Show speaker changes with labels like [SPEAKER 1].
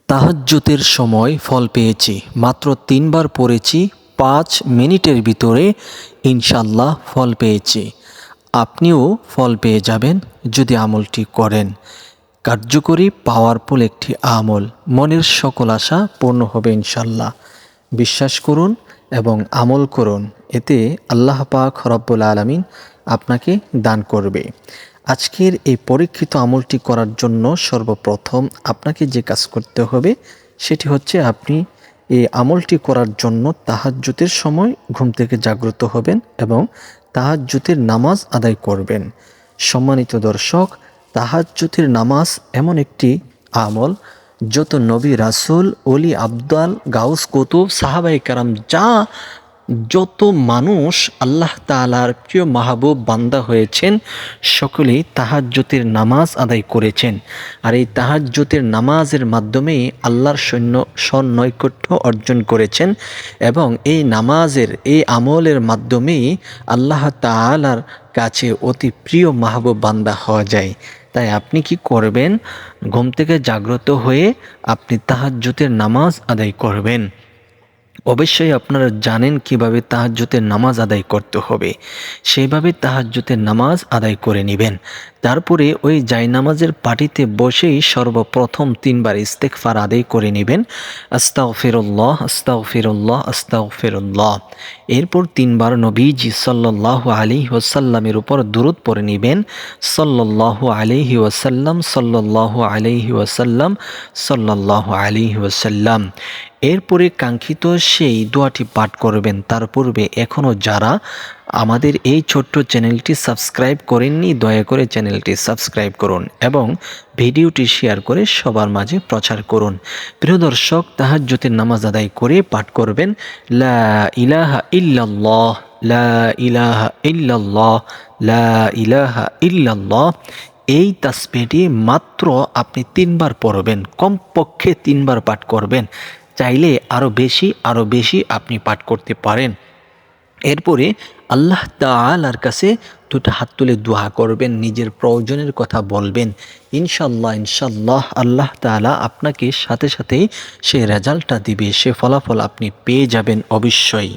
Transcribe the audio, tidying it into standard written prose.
[SPEAKER 1] তাহাজ্জুদের সময় ফল পেয়েছি, মাত্র ৩ বার পড়েছি, ৫ মিনিটের ভিতরে ইনশাল্লাহ ফল পেয়েছি। আপনিও ফল পেয়ে যাবেন যদি আমলটি করেন। কার্যকরী পাওয়ারফুল একটি আমল, মনের সকল আশা পূর্ণ হবে ইনশাল্লাহ। বিশ্বাস করুন এবং আমল করুন, এতে আল্লাহ পাক রব্বুল আলামিন আপনাকে দান করবে। আজকের এই পরীক্ষিত আমলটি করার জন্য সর্বপ্রথম আপনাকে যে কাজ করতে হবে সেটি হচ্ছে আপনি এই আমলটি করার জন্য তাহাজ্জুদের সময় ঘুম থেকে জাগ্রত হবেন এবং তাহাজ্জুদের নামাজ আদায় করবেন। সম্মানিত দর্শক, তাহাজ্জুদের নামাজ এমন একটি আমল যত নবী রাসূল ওলি আবদাল গাউস কুতুব সাহাবায়ে কেরাম যত মানুষ আল্লাহ তাআলার প্রিয় মাহবুব বান্দা হয়েছেন সকলেই তাহাজ্জুদের নামাজ আদায় করেছেন। আর এই তাহাজ্জুদের নামাজের মাধ্যমেই আল্লাহর সন্নৈকট্য অর্জন করেছেন এবং এই নামাজের এই আমলের মাধ্যমেই আল্লাহ তাআলার কাছে অতি প্রিয় মাহবুব বান্দা হওয়া যায়। তাই আপনি কি করবেন? ঘুম থেকে জাগ্রত হয়ে আপনি তাহাজ্জুদের নামাজ আদায় করবেন। অবশ্যই আপনারা জানেন কিভাবে তাহাজ্জুদের নামাজ আদায় করতে হবে, সেইভাবে তাহাজ্জুদের নামাজ আদায় করে নেবেন। তারপরে ওই জায়নামাজের পাটিতে বসেই সর্বপ্রথম ৩ বার ইস্তেগফার আদায় করে নেবেন। আস্তাগফিরুল্লাহ আস্তাগফিরুল্লাহ আস্তাগফিরুল্লাহ। এরপর ৩ বার নবীজি সাল্লাল্লাহু আলাইহি ওয়াসাল্লামের উপর দুরূদ পড়ে নেবেন। সাল্লাল্লাহু আলাইহি ওয়াসাল্লাম সাল্লাল্লাহু আলাইহি ওয়াসাল্লাম সাল্লাল্লাহু আলাইহি ওয়াসাল্লাম। এরপরে কাঙ্ক্ষিত সেই দোয়াটি পাঠ করবেন। তার পূর্বে এখনও যারা আমাদের এই ছোট্ট চ্যানেলটি সাবস্ক্রাইব করেননি, দয়া করে চ্যানেলটি সাবস্ক্রাইব করুন এবং ভিডিওটি শেয়ার করে সবার মাঝে প্রচার করুন। প্রিয় দর্শক, তাহাজ্জুদের নামাজ আদায় করে পাঠ করবেন লা ইলাহা ইল্লাল্লাহ লা ইলাহা ইল্লাল্লাহ লা ইলাহা ইল্লাল্লাহ। এই তাসবিহটি মাত্র আপনি ৩ বার পড়বেন, কমপক্ষে ৩ বার পাঠ করবেন। চাইলে আরও বেশি আপনি পাঠ করতে পারেন। এরপরে আল্লাহ তাআলার কাছে দুটো হাত তুলে দোয়া করবেন, নিজের প্রয়োজনের কথা বলবেন। ইনশাল্লাহ আল্লাহ তাআলা আপনাকে সাথে সাথেই সে রেজাল্টটা দিবে, সে ফলাফল আপনি পেয়ে যাবেন অবশ্যই।